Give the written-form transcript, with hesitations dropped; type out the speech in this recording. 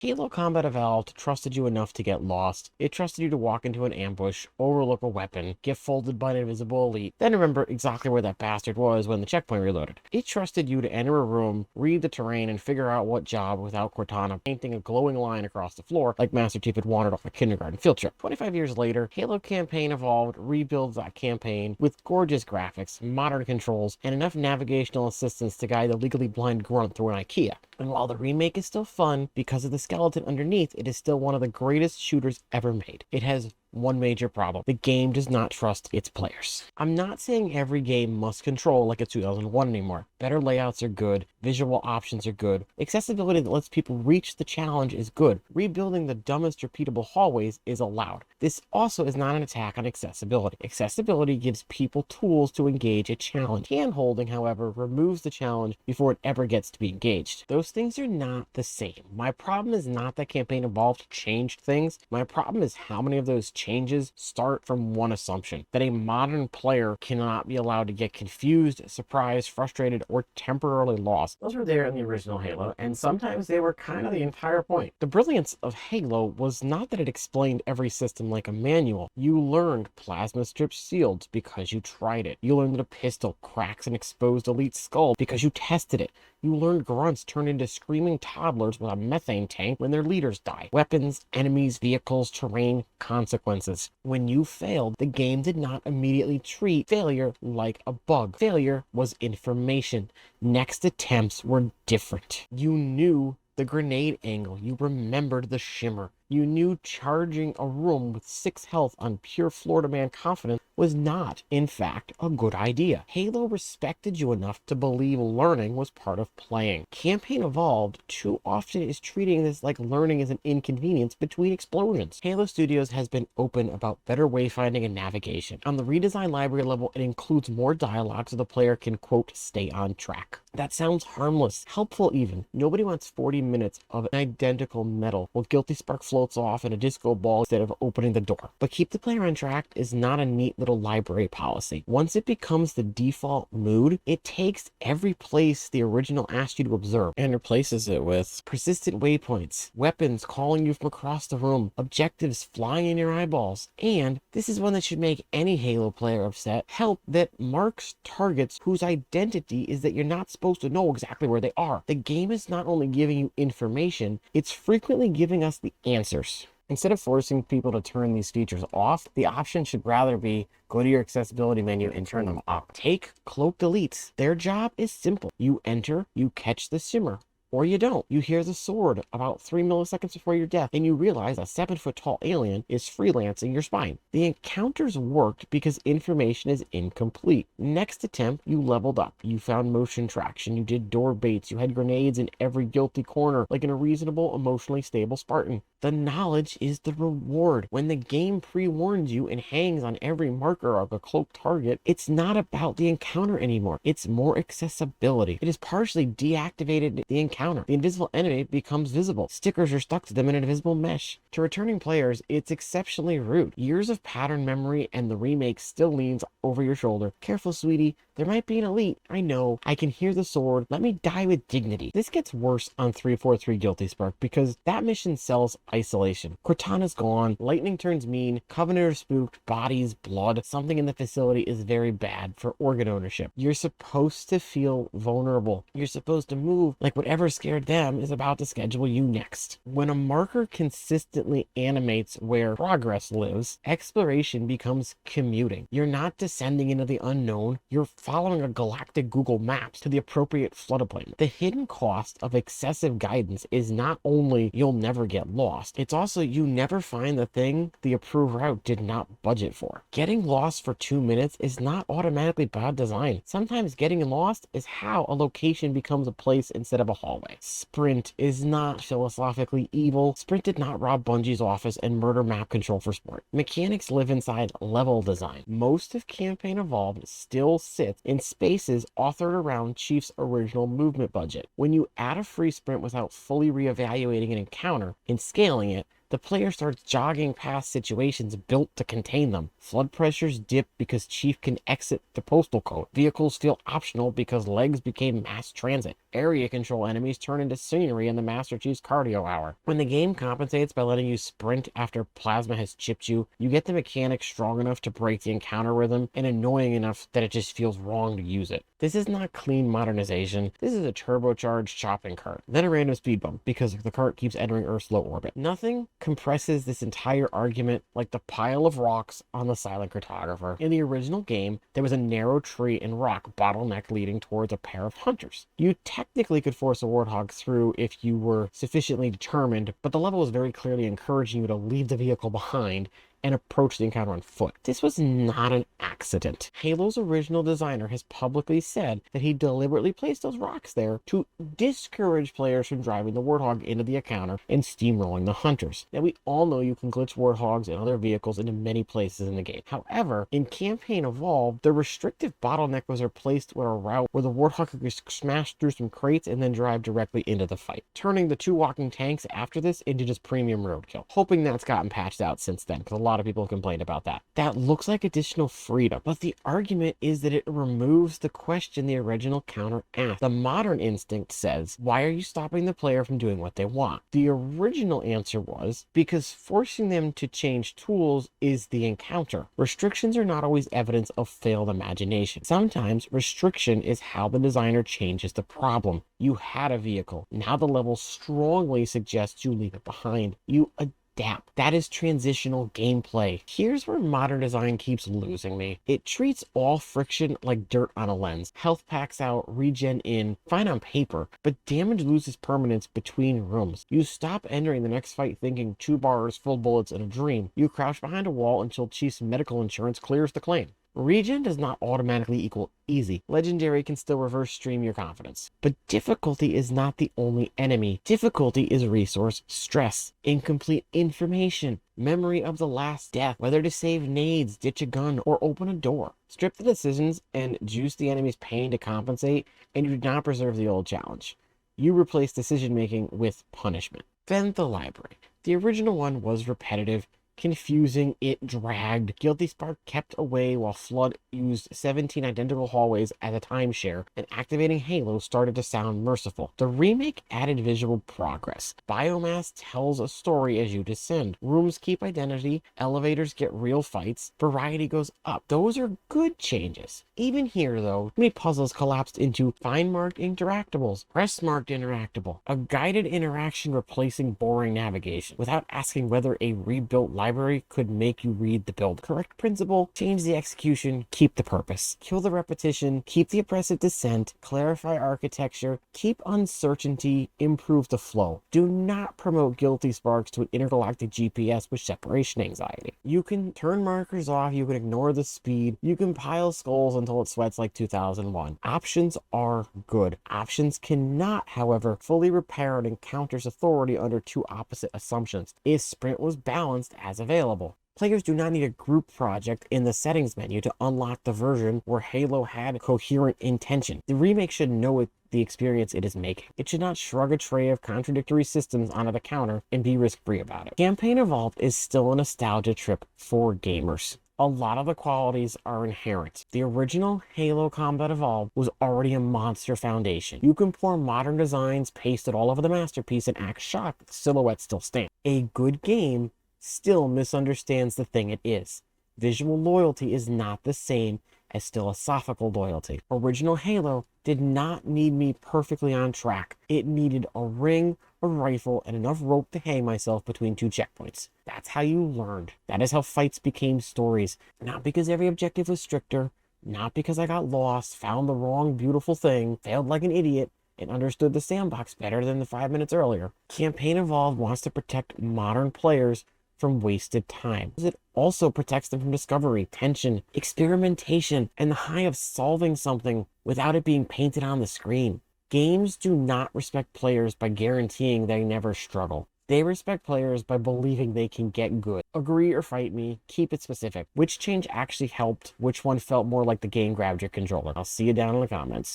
Halo Combat Evolved trusted you enough to get lost. It trusted you to walk into an ambush, overlook a weapon, get folded by an invisible elite, then remember exactly where that bastard was when the checkpoint reloaded. It trusted you to enter a room, read the terrain, and figure out what job without Cortana painting a glowing line across the floor like Master Chief had wandered off a kindergarten field trip. 25 years later, Halo Campaign Evolved rebuilds that campaign with gorgeous graphics, modern controls, and enough navigational assistance to guide the legally blind grunt through an IKEA. And while the remake is still fun, because of the skeleton underneath, it is still one of the greatest shooters ever made. It has one major problem. The game does not trust its players. I'm not saying every game must control like it's 2001 anymore. Better layouts are good, visual options are good, accessibility that lets people reach the challenge is good, rebuilding the dumbest repeatable hallways is allowed. This also is not an attack on accessibility. Accessibility gives people tools to engage a challenge. Hand-holding, however, removes the challenge before it ever gets to be engaged. Those things are not the same. My problem is not that Campaign Evolved changed things. My problem is how many of those changes start from one assumption, that a modern player cannot be allowed to get confused, surprised, frustrated, or temporarily lost. Those were there in the original Halo, and sometimes they were kind of the entire point. The brilliance of Halo was not that it explained every system like a manual. You learned plasma strip shields because you tried it. You learned that a pistol cracks an exposed elite skull because you tested it. You learned grunts turn into screaming toddlers with a methane tank when their leaders die. Weapons, enemies, vehicles, terrain, consequences. When you failed, the game did not immediately treat failure like a bug. Failure was information. Next attempts were different. You knew the grenade angle. You remembered the shimmer. You knew charging a room with 6 health on pure Florida man confidence was not, in fact, a good idea. Halo respected you enough to believe learning was part of playing. Campaign Evolved too often is treating this like learning is an inconvenience between explosions. Halo Studios has been open about better wayfinding and navigation. On the redesign library level, it includes more dialogue so the player can, quote, stay on track. That sounds harmless, helpful even. Nobody wants 40 minutes of an identical medal while Guilty Spark floats off in a disco ball instead of opening the door. But keep the player on track is not a neat little library policy. Once it becomes the default mood, it takes every place the original asked you to observe and replaces it with persistent waypoints, weapons calling you from across the room, objectives flying in your eyeballs, and this is one that should make any Halo player upset, help that marks targets whose identity is that you're not supposed to know exactly where they are. The game is not only giving you information, it's frequently giving us the answers. Instead of forcing people to turn these features off, the option should rather be go to your accessibility menu and turn them up. Take cloaked elites. Their job is simple. You enter, you catch the shimmer. Or you don't. You hear the sword about 3 milliseconds before your death, and you realize a 7-foot-tall alien is freelancing your spine. The encounters worked because information is incomplete. Next attempt, you leveled up. You found motion traction. You did door baits. You had grenades in every guilty corner, like in a reasonable, emotionally stable Spartan. The knowledge is the reward. When the game pre-warns you and hangs on every marker of a cloaked target, it's not about the encounter anymore. It's more accessibility. It has partially deactivated the encounter. The invisible enemy becomes visible. Stickers are stuck to them in an invisible mesh. To returning players, it's exceptionally rude. Years of pattern memory and the remake still leans over your shoulder. Careful, sweetie. There might be an elite. I know. I can hear the sword. Let me die with dignity. This gets worse on 343 Guilty Spark because that mission sells isolation. Cortana's gone. Lightning turns mean. Covenant are spooked. Bodies, blood. Something in the facility is very bad for organ ownership. You're supposed to feel vulnerable. You're supposed to move like whatever scared them is about to schedule you next. When a marker consistently animates where progress lives, exploration becomes commuting. You're not descending into the unknown. You're following a galactic Google Maps to the appropriate floodplain. The hidden cost of excessive guidance is not only you'll never get lost, it's also you never find the thing the approved route did not budget for. Getting lost for 2 minutes is not automatically bad design. Sometimes getting lost is how a location becomes a place instead of a hallway. Sprint is not philosophically evil. Sprint did not rob Bungie's office and murder map control for sport. Mechanics live inside level design. Most of Campaign Evolved still sits in spaces authored around Chief's original movement budget. When you add a free sprint without fully reevaluating an encounter and scaling it, the player starts jogging past situations built to contain them. Flood pressures dip because Chief can exit the postal code. Vehicles feel optional because legs became mass transit. Area control enemies turn into scenery in the Master Chief's cardio hour. When the game compensates by letting you sprint after plasma has chipped you, you get the mechanic strong enough to break the encounter rhythm and annoying enough that it just feels wrong to use it. This is not clean modernization. This is a turbocharged shopping cart, then a random speed bump because the cart keeps entering Earth's low orbit. Nothing compresses this entire argument like the pile of rocks on the Silent Cartographer. In the original game, there was a narrow tree and rock bottleneck leading towards a pair of hunters. You technically could force a warthog through if you were sufficiently determined, but the level was very clearly encouraging you to leave the vehicle behind and approach the encounter on foot. This was not an accident. Halo's original designer has publicly said that he deliberately placed those rocks there to discourage players from driving the Warthog into the encounter and steamrolling the hunters. Now, we all know you can glitch Warthogs and other vehicles into many places in the game. However, in Campaign Evolved, the restrictive bottleneck was replaced with a route where the Warthog could just smash through some crates and then drive directly into the fight, turning the two walking tanks after this into just premium roadkill. Hoping that's gotten patched out since then, because a lot of people have complained about that. That looks like additional freedom, but the argument is that it removes the question the original counter asked. The modern instinct says, why are you stopping the player from doing what they want? The original answer was, because forcing them to change tools is the encounter. Restrictions are not always evidence of failed imagination. Sometimes restriction is how the designer changes the problem. You had a vehicle. Now the level strongly suggests you leave it behind. You adapt. That is transitional gameplay. Here's where modern design keeps losing me. It treats all friction like dirt on a lens. Health packs out, regen in, fine on paper, but damage loses permanence between rooms. You stop entering the next fight thinking 2 bars, full bullets, and a dream. You crouch behind a wall until Chief's medical insurance clears the claim. Regen does not automatically equal easy. Legendary can still reverse stream your confidence. But difficulty is not the only enemy. Difficulty is resource stress, incomplete information, memory of the last death, whether to save nades, ditch a gun, or open a door. Strip the decisions and juice the enemy's pain to compensate, and you do not preserve the old challenge. You replace decision making with punishment. Then the library. The original one was repetitive, confusing, it dragged. Guilty Spark kept away while Flood used 17 identical hallways as a timeshare, and activating Halo started to sound merciful. The remake added visual progress. Biomass tells a story as you descend. Rooms keep identity, elevators get real fights, variety goes up. Those are good changes. Even here, though, many puzzles collapsed into fine-marked interactables, press-marked interactable, a guided interaction replacing boring navigation, without asking whether a rebuilt library could make you read the build. Correct principle, change the execution, keep the purpose. Kill the repetition, keep the oppressive descent, clarify architecture, keep uncertainty, improve the flow. Do not promote guilty sparks to an intergalactic GPS with separation anxiety. You can turn markers off, you can ignore the speed, you can pile skulls until it sweats like 2001. Options are good. Options cannot, however, fully repair an encounter's authority under two opposite assumptions. If sprint was balanced as available. Players do not need a group project in the settings menu to unlock the version where Halo had coherent intention. The remake should know the experience it is making. It should not shrug a tray of contradictory systems onto the counter and be risk-free about it. Campaign Evolved is still a nostalgia trip for gamers. A lot of the qualities are inherent. The original Halo Combat Evolved was already a monster foundation. You can pour modern designs pasted all over the masterpiece and act shocked the silhouette still stands. A good game still misunderstands the thing it is. Visual loyalty is not the same as philosophical loyalty. Original Halo did not need me perfectly on track. It needed a ring, a rifle, and enough rope to hang myself between two checkpoints. That's how you learned. That is how fights became stories. Not because every objective was stricter, not because I got lost, found the wrong beautiful thing, failed like an idiot, and understood the sandbox better than the 5 minutes earlier. Campaign Evolved wants to protect modern players from wasted time. It also protects them from discovery, tension, experimentation, and the high of solving something without it being painted on the screen. Games do not respect players by guaranteeing they never struggle. They respect players by believing they can get good. Agree or fight me, keep it specific. Which change actually helped? Which one felt more like the game grabbed your controller? I'll see you down in the comments.